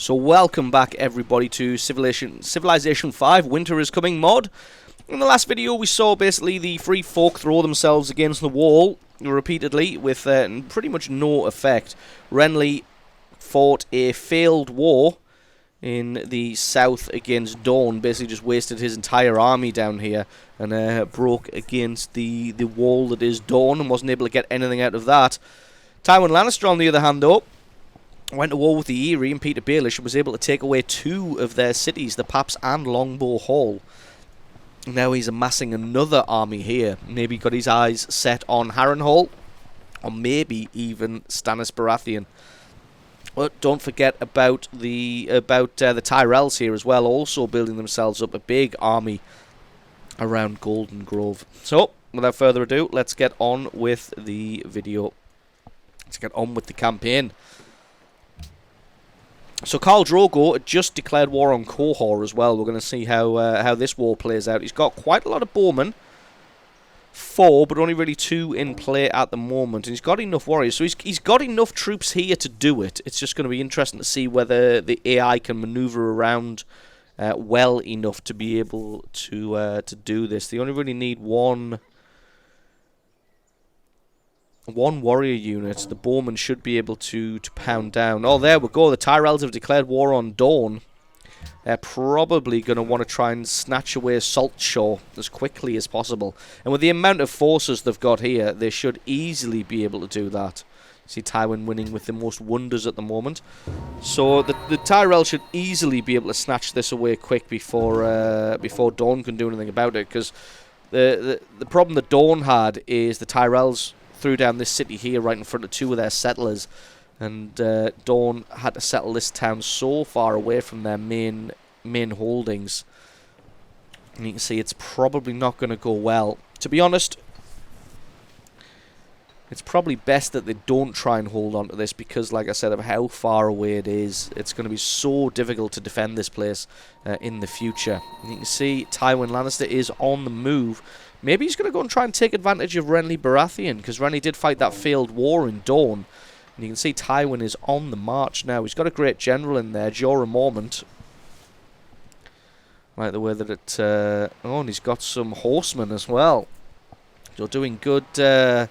So welcome back everybody to Civilization 5 Winter is Coming mod. In the last video we saw basically the free folk throw themselves against the wall repeatedly with pretty much no effect. Renly fought a failed war in the south against Dawn, basically just wasted his entire army down here and broke against the wall that is Dawn and wasn't able to get anything out of that. Tywin Lannister on the other hand though went to war with the Eyrie and Peter Baelish and was able to take away two of their cities, the Paps and Longbow Hall. Now he's amassing another army here. Maybe got his eyes set on Harrenhal, or maybe even Stannis Baratheon. But don't forget about the Tyrells here as well, also building themselves up a big army around Golden Grove. So, without further ado, let's get on with the video. Let's get on with the campaign. So Khal Drogo just declared war on Qohor as well. We're going to see how this war plays out. He's got quite a lot of bowmen. 4, but only really 2 in play at the moment. And he's got enough warriors. So he's got enough troops here to do it. It's just going to be interesting to see whether the AI can maneuver around well enough to be able to do this. They only really need one warrior unit. The bowmen should be able to pound down. Oh, there we go. The Tyrells have declared war on Dawn. They're probably going to want to try and snatch away Saltshaw as quickly as possible. And with the amount of forces they've got here, they should easily be able to do that. See Tywin winning with the most wonders at the moment. So the Tyrell should easily be able to snatch this away quick before Dawn can do anything about it. Because the problem that Dawn had is the Tyrells threw down this city here right in front of 2 of their settlers, and Dawn had to settle this town so far away from their main holdings, and you can see it's probably not going to go well. To be honest, it's probably best that they don't try and hold on to this, because like I said, of how far away it is, it's going to be so difficult to defend this place in the future. And you can see Tywin Lannister is on the move. Maybe he's going to go and try and take advantage of Renly Baratheon, because Renly did fight that failed war in Dawn. And you can see Tywin is on the march now. He's got a great general in there, Jorah Mormont. Like the way that it... oh, and he's got some horsemen as well. You're doing good... doing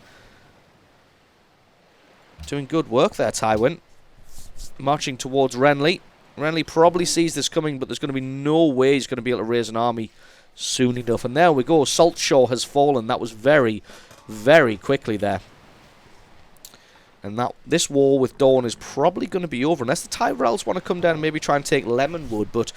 good work there, Tywin. Marching towards Renly. Renly probably sees this coming, but there's going to be no way he's going to be able to raise an army soon enough. And there we go. Saltshaw has fallen. That was very, very quickly there. And this war with Dawn is probably going to be over, unless the Tyrells want to come down and maybe try and take Lemonwood. But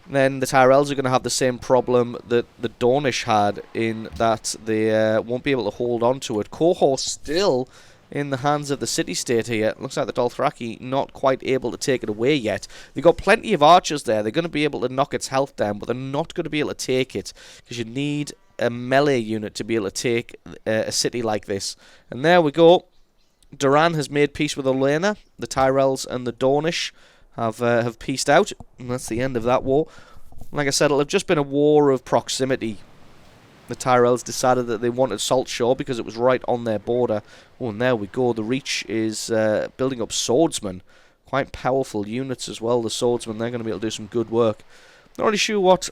then the Tyrells are going to have the same problem that the Dornish had, in that they won't be able to hold on to it. Qohor still in the hands of the city-state here. Looks like the Dothraki not quite able to take it away yet. They've got plenty of archers there. They're going to be able to knock its health down, but they're not going to be able to take it, because you need a melee unit to be able to take a city like this. And there we go. Duran has made peace with Olenna. The Tyrells and the Dornish have peaced out, and that's the end of that war. Like I said, it'll have just been a war of proximity. The Tyrells decided that they wanted Saltshaw because it was right on their border. Oh, and there we go. The Reach is building up swordsmen. Quite powerful units as well, the swordsmen. They're going to be able to do some good work. Not really sure what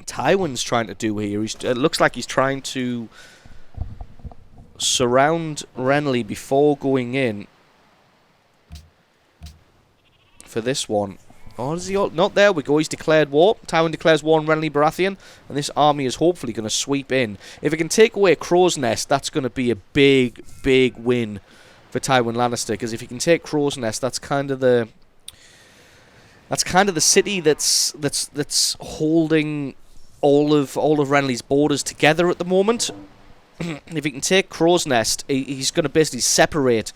Tywin's trying to do here. It looks like he's trying to surround Renly before going in for this one. Oh, is he all... Not there we go. He's declared war. Tywin declares war on Renly Baratheon, and this army is hopefully going to sweep in. If it can take away Crow's Nest, that's going to be a big, big win for Tywin Lannister. Because if he can take Crow's Nest, that's kind of the city that's holding all of Renly's borders together at the moment. If he can take Crow's Nest, he's going to basically separate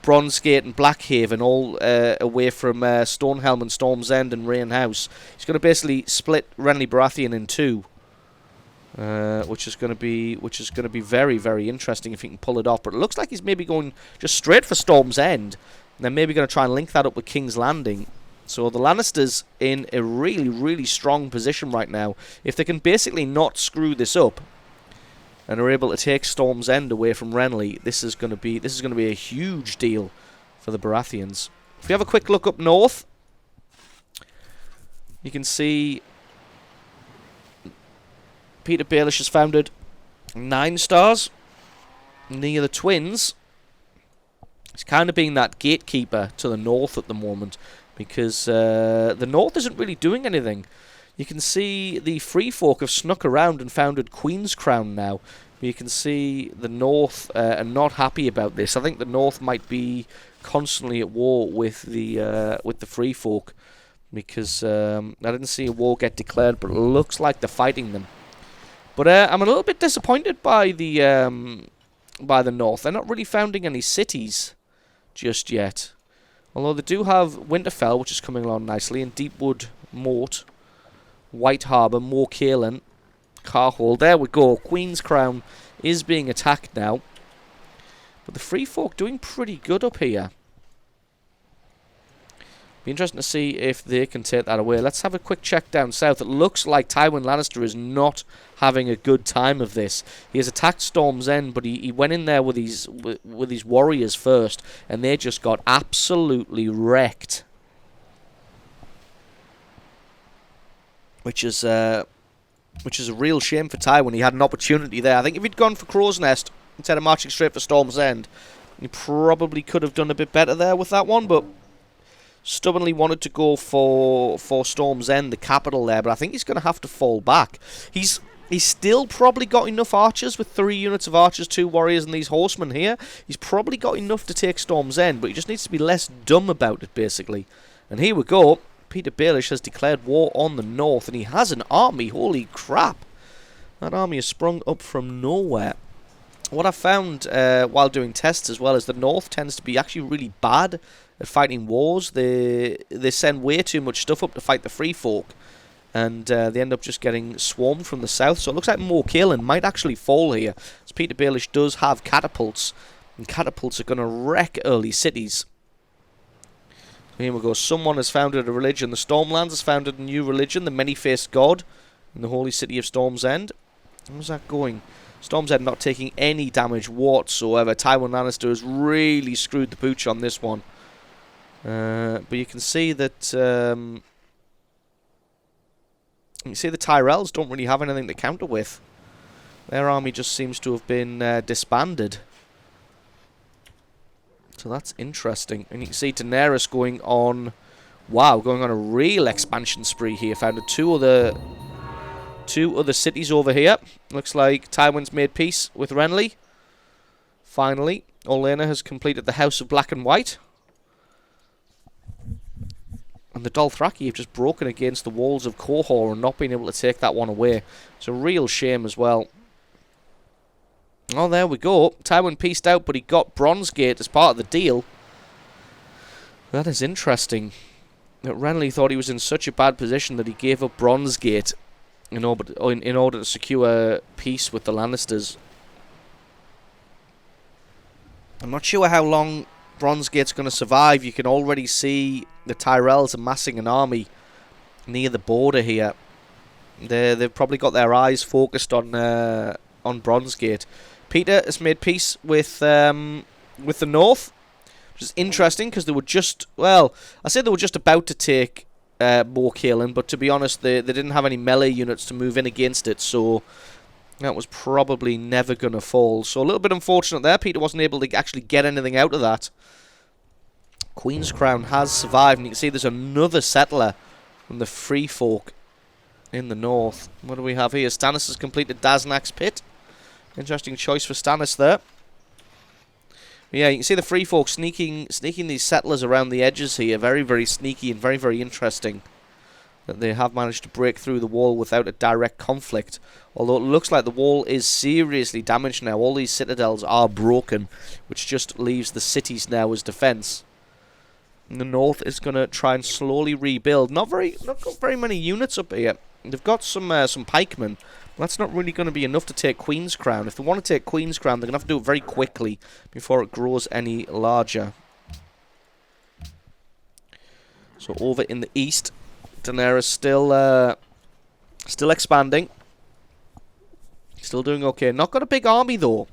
Bronzegate and Blackhaven all away from Stonehelm and Storm's End and Rain House. He's going to basically split Renly Baratheon in 2, which is going to be very, very interesting if he can pull it off. But it looks like he's maybe going just straight for Storm's End, and then maybe going to try and link that up with King's Landing. So the Lannisters in a really, really strong position right now. If they can basically not screw this up and are able to take Storm's End away from Renly, this is going to be a huge deal for the Baratheons. If we have a quick look up north, You can see Peter Baelish has founded 9 stars near the Twins. He's kind of being that gatekeeper to the north at the moment, because the north isn't really doing anything. You can see the Free Folk have snuck around and founded Queen's Crown now. You can see the north are not happy about this. I think the north might be constantly at war with the Free Folk, because I didn't see a war get declared, but it looks like they're fighting them. But I'm a little bit disappointed by the north. They're not really founding any cities just yet. Although they do have Winterfell, which is coming along nicely, and Deepwood Moat, White Harbour, Moor Caelan, Carhall. There we go. Queen's Crown is being attacked now. But the Free Folk doing pretty good up here. Be interesting to see if they can take that away. Let's have a quick check down south. It looks like Tywin Lannister is not having a good time of this. He has attacked Storm's End, but he went in there with his warriors first, and they just got absolutely wrecked. Which is a real shame for Tywin. He had an opportunity there. I think if he'd gone for Crow's Nest instead of marching straight for Storm's End, he probably could have done a bit better there with that one, but stubbornly wanted to go for Storm's End, the capital there, but I think he's going to have to fall back. He's still probably got enough archers with 3 units of archers, 2 warriors, and these horsemen here. He's probably got enough to take Storm's End, but he just needs to be less dumb about it, basically. And here we go. Peter Baelish has declared war on the north, and he has an army. Holy crap. That army has sprung up from nowhere. What I found while doing tests as well is the north tends to be actually really bad at fighting wars. They send way too much stuff up to fight the Free Folk, and they end up just getting swarmed from the south. So it looks like Moor Caelan might actually fall here, as Peter Baelish does have catapults, and catapults are going to wreck early cities. Here we go. Someone has founded a religion. The Stormlands has founded a new religion, the Many-Faced God, in the holy city of Storm's End. How's that going? Storm's End not taking any damage whatsoever. Tywin Lannister has really screwed the pooch on this one. But you can see that you see the Tyrells don't really have anything to counter with. Their army just seems to have been disbanded. So that's interesting. And you can see Daenerys going on a real expansion spree here. Founded two other cities over here. Looks like Tywin's made peace with Renly. Finally, Olenna has completed the House of Black and White. And the Dothraki have just broken against the walls of Qohor and not been able to take that one away. It's a real shame as well. Oh, there we go. Tywin pieced out, but he got Bronzegate as part of the deal. That is interesting. That Renly thought he was in such a bad position that he gave up Bronzegate in order to secure peace with the Lannisters. I'm not sure how long Bronzegate's going to survive. You can already see the Tyrells amassing an army near the border here. They've probably got their eyes focused on Bronzegate. Peter has made peace with the north, which is interesting because they were just, well, I said they were just about to take Moor Caelan, but to be honest, they didn't have any melee units to move in against it, so that was probably never going to fall. So a little bit unfortunate there. Peter wasn't able to actually get anything out of that. Queen's Crown has survived, and you can see there's another settler from the Free Folk in the north. What do we have here? Stannis has completed Daznak's Pit. Interesting choice for Stannis there. But yeah, you can see the Free Folk sneaking these settlers around the edges here. Very, very sneaky and very, very interesting that they have managed to break through the wall without a direct conflict. Although it looks like the wall is seriously damaged now. All these citadels are broken, which just leaves the cities now as defense. And the north is going to try and slowly rebuild. Not got very many units up here. They've got some pikemen. That's not really going to be enough to take Queen's Crown. If they want to take Queen's Crown, they're going to have to do it very quickly before it grows any larger. So over in the east, Daenerys still expanding. Still doing okay. Not got a big army, though.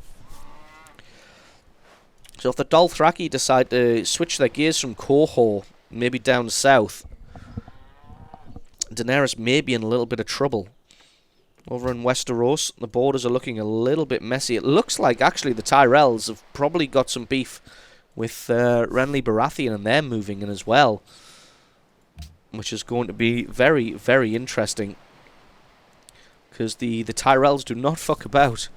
So if the Dothraki decide to switch their gears from Qohor, maybe down south, Daenerys may be in a little bit of trouble. Over in Westeros, the borders are looking a little bit messy. It looks like, actually, the Tyrells have probably got some beef with Renly Baratheon, and they're moving in as well, which is going to be very, very interesting, because the Tyrells do not fuck about.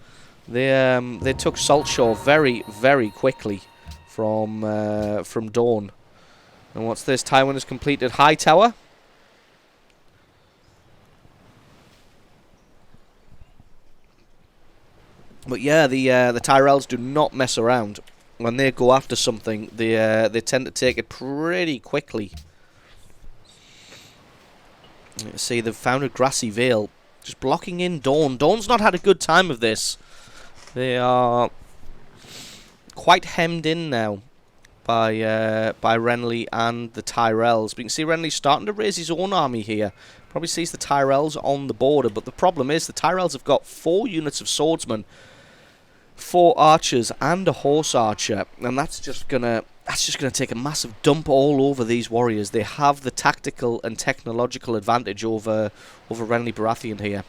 They took Saltshore very, very quickly from Dawn. And what's this? Tywin has completed Hightower. But yeah, the Tyrells do not mess around. When they go after something, they tend to take it pretty quickly. You see, they've found a grassy vale, just blocking in Dawn. Dawn's not had a good time of this. They are quite hemmed in now by Renly and the Tyrells. But you can see Renly's starting to raise his own army here. Probably sees the Tyrells on the border, but the problem is the Tyrells have got 4 units of swordsmen, 4 archers, and a horse archer, and that's just gonna take a massive dump all over these warriors. They have the tactical and technological advantage over Renly Baratheon here.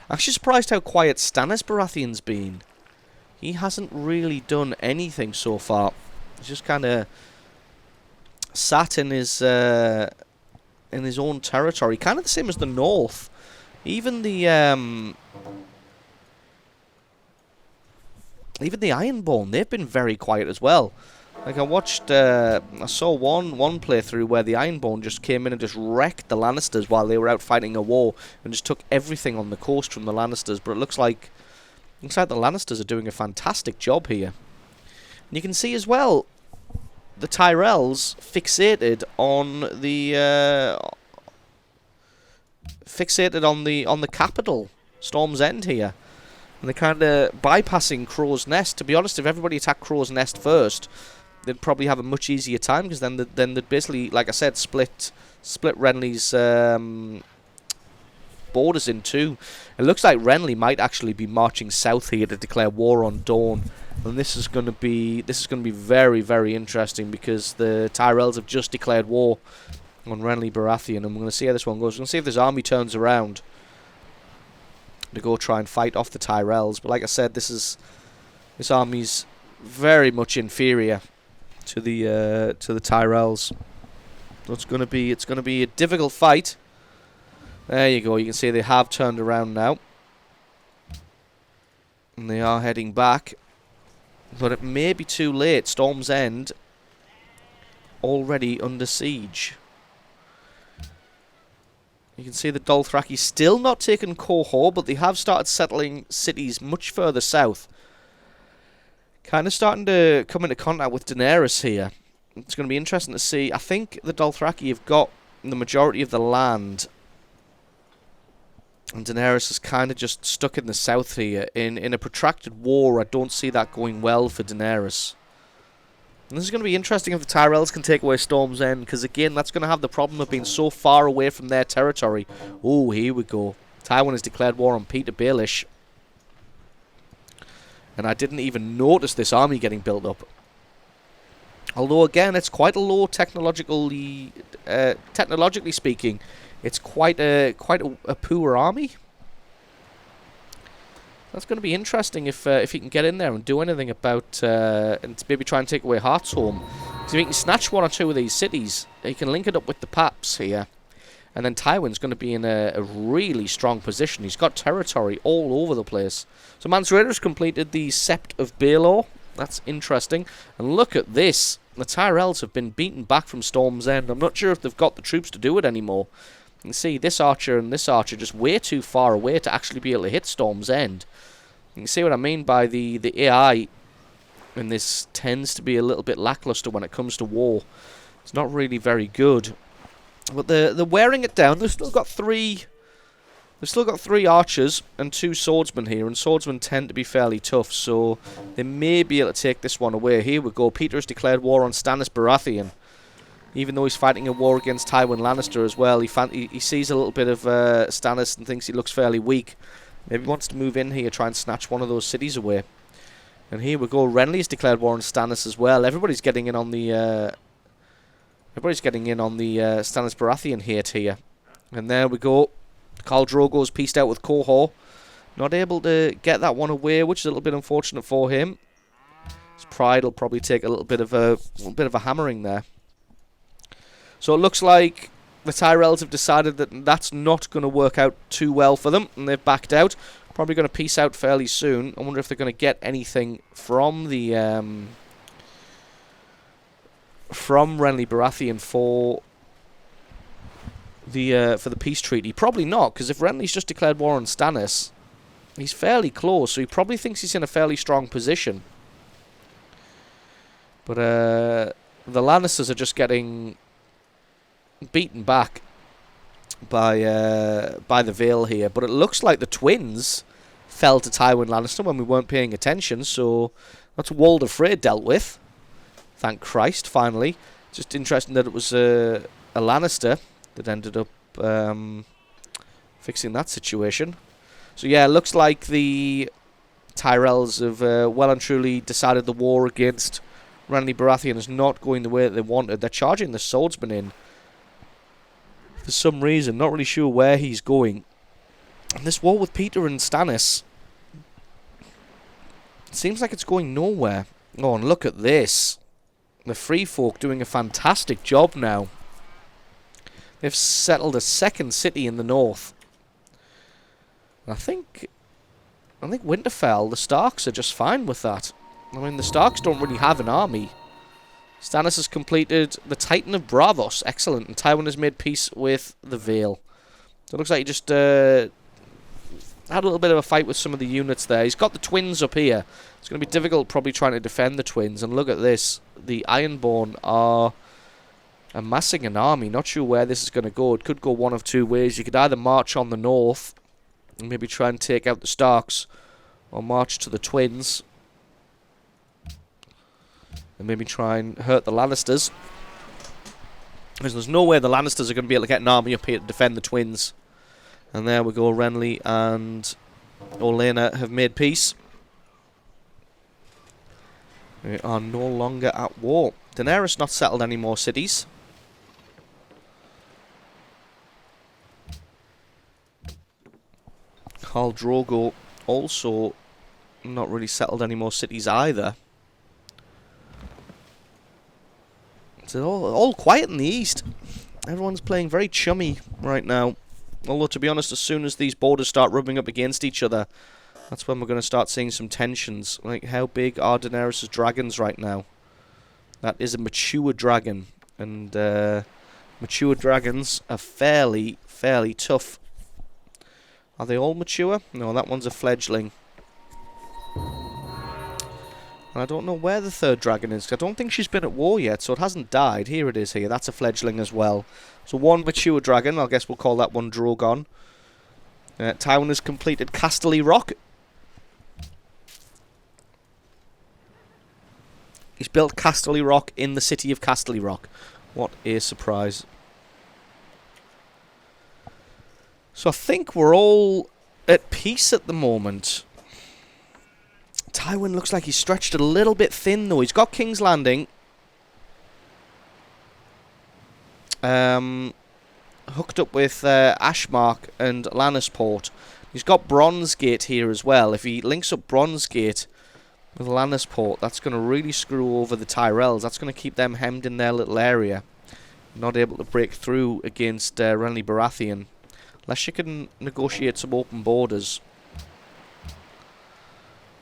I'm actually surprised how quiet Stannis Baratheon's been. He hasn't really done anything so far. He's just kind of sat in his own territory, kind of the same as the North. Even the Ironborn, they've been very quiet as well. Like I saw one playthrough where the Ironborn just came in and just wrecked the Lannisters while they were out fighting a war, and just took everything on the coast from the Lannisters. But it looks like the Lannisters are doing a fantastic job here. And you can see as well, the Tyrells fixated on the capital, Storm's End here. And they're kind of bypassing Crow's Nest. To be honest, if everybody attacked Crow's Nest first, they'd probably have a much easier time, because then they'd basically, like I said, split Renly's borders in two. It looks like Renly might actually be marching south here to declare war on Dawn, and this is going to be very, very interesting, because the Tyrells have just declared war on Renly Baratheon, and we're going to see how this one goes. We're going to see if this army turns around to go try and fight off the Tyrells. But like I said, this army's very much inferior to the Tyrells. So it's going to be a difficult fight. There you go. You can see they have turned around now, and they are heading back. But it may be too late. Storm's End already under siege. You can see the Dothraki still not taken Qohor, but they have started settling cities much further south. Kind of starting to come into contact with Daenerys here. It's going to be interesting to see. I think the Dothraki have got the majority of the land, and Daenerys is kind of just stuck in the south here. In a protracted war, I don't see that going well for Daenerys. And this is going to be interesting if the Tyrells can take away Storm's End, because again, that's going to have the problem of being so far away from their territory. Oh, here we go. Tywin has declared war on Peter Baelish. And I didn't even notice this army getting built up. Although, again, it's quite a low technologically speaking. It's quite a poor army. That's going to be interesting if he can get in there and do anything about and maybe try and take away Hearthstone. Because if he can snatch one or two of these cities, he can link it up with the Paps here, and then Tywin's going to be in a really strong position. He's got territory all over the place. So Mance Rayder's completed the Sept of Baelor. That's interesting. And look at this. The Tyrells have been beaten back from Storm's End. I'm not sure if they've got the troops to do it anymore. You can see this archer and this archer just way too far away to actually be able to hit Storm's End. You can see what I mean by the AI, and this tends to be a little bit lackluster when it comes to war. It's not really very good. But they're wearing it down. They've still got three archers and 2 swordsmen here, and swordsmen tend to be fairly tough, so they may be able to take this one away. Here we go. Peter has declared war on Stannis Baratheon. Even though he's fighting a war against Tywin Lannister as well, he sees a little bit of Stannis and thinks he looks fairly weak. Maybe he wants to move in here, try and snatch one of those cities away. And here we go. Renly's declared war on Stannis as well. Everybody's getting in on the Stannis Baratheon hate here. And there we go. Khal Drogo's pieced out with Qohor. Not able to get that one away, which is a little bit unfortunate for him. His pride will probably take a little bit of a hammering there. So it looks like the Tyrells have decided that that's not going to work out too well for them, and they've backed out. Probably going to peace out fairly soon. I wonder if they're going to get anything from the from Renly Baratheon for the peace treaty. Probably not, because if Renly's just declared war on Stannis, he's fairly close, so he probably thinks he's in a fairly strong position. But the Lannisters are just getting beaten back by the Vale here. But it looks like the twins fell to Tywin Lannister when we weren't paying attention, so that's Walder Frey dealt with. Thank Christ, finally. Just interesting that it was a Lannister that ended up fixing that situation. So yeah, it looks like the Tyrells have well and truly decided the war against Renly Baratheon is not going the way that they wanted. They're charging the swordsman in for some reason, not really sure where he's going. And this war with Peter and Stannis, it seems like it's going nowhere. Oh, and look at this. The Free Folk doing a fantastic job now. They've settled a second city in the north. I think Winterfell, the Starks are just fine with that. I mean, the Starks don't really have an army. Stannis has completed the Titan of Braavos. Excellent. And Tywin has made peace with the Vale. So it looks like he just had a little bit of a fight with some of the units there. He's got the twins up here. It's going to be difficult probably trying to defend the twins. And look at this. The Ironborn are amassing an army. Not sure where this is going to go. It could go one of two ways. You could either march on the north and maybe try and take out the Starks, or march to the twins and maybe try and hurt the Lannisters. Because there's no way the Lannisters are going to be able to get an army up here to defend the twins. And there we go, Renly and Olenna have made peace. They are no longer at war. Daenerys not settled any more cities. Khal Drogo also not really settled any more cities either. It's all quiet in the east. Everyone's playing very chummy right now. Although, to be honest, as soon as these borders start rubbing up against each other, that's when we're going to start seeing some tensions. Like, how big are Daenerys' dragons right now? That is a mature dragon. And mature dragons are fairly tough. Are they all mature? No, that one's a fledgling. And I don't know where the third dragon is. I don't think she's been at war yet, so it hasn't died. Here it is here. That's a fledgling as well. So one mature dragon. I guess we'll call that one Drogon. Tywin has completed Casterly Rock. He's built Casterly Rock in the city of Casterly Rock. What a surprise. So I think we're all at peace at the moment. Tywin looks like he's stretched a little bit thin, though. He's got King's Landing. Hooked up with Ashmark and Lannisport. He's got Bronzegate here as well. If he links up Bronzegate with Lannisport, that's going to really screw over the Tyrells. That's going to keep them hemmed in their little area. Not able to break through against Renly Baratheon. Unless you can negotiate some open borders.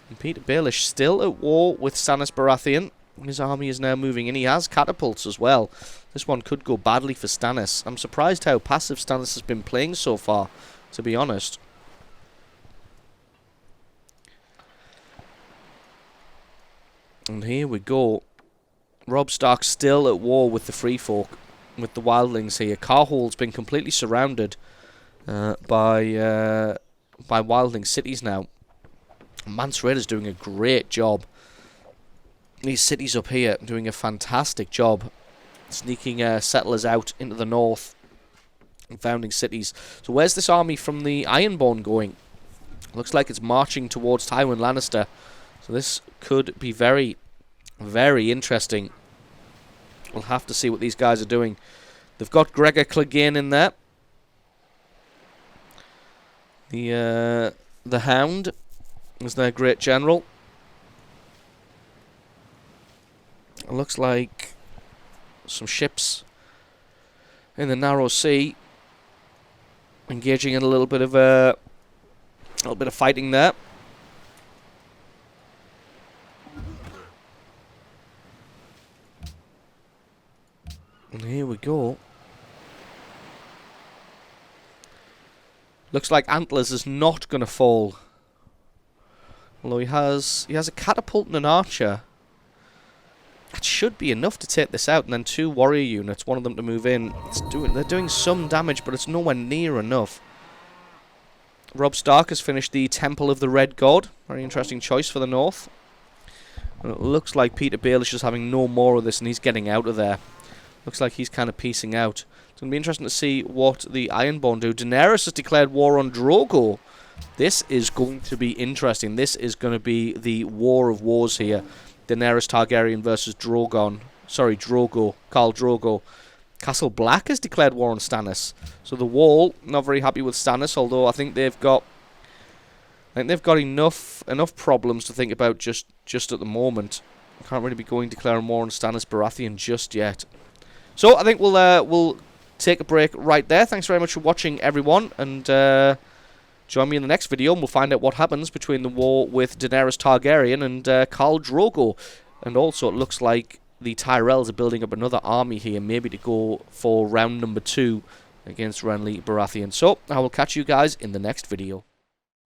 And Peter Baelish still at war with Stannis Baratheon. His army is now moving in. He has catapults as well. This one could go badly for Stannis. I'm surprised how passive Stannis has been playing so far, to be honest. And here we go. Robb Stark still at war with the Free Folk, with the Wildlings here. Carhol's been completely surrounded by Wildling cities now. Mance Rayder's doing a great job. These cities up here doing a fantastic job. Sneaking settlers out into the north and founding cities. So where's this army from the Ironborn going? Looks like it's marching towards Tywin Lannister. So this could be very, very interesting. We'll have to see what these guys are doing. They've got Gregor Clegane in there. The Hound is their great general. It looks like some ships in the narrow sea engaging in a little bit of fighting there. And here we go. Looks like Antlers is not going to fall. Although he has a catapult and an archer. That should be enough to take this out. And then 2 warrior units, one of them to move in. They're doing some damage, but it's nowhere near enough. Rob Stark has finished the Temple of the Red God. Very interesting choice for the north. And it looks like Peter Baelish is having no more of this, and he's getting out of there. Looks like he's kind of piecing out. It's going to be interesting to see what the Ironborn do. Daenerys has declared war on Drogo. This is going to be interesting. This is going to be the war of wars here. Daenerys Targaryen versus Drogon. Sorry, Drogo. Khal Drogo. Castle Black has declared war on Stannis. So the Wall, not very happy with Stannis, although I think they've got enough problems to think about just at the moment. Can't really be going declaring war on Stannis Baratheon just yet. So I think we'll take a break right there. Thanks very much for watching, everyone, and join me in the next video, and we'll find out what happens between the war with Daenerys Targaryen and Khal Drogo. And also, it looks like the Tyrells are building up another army here, maybe to go for round number 2 against Renly Baratheon. So I will catch you guys in the next video.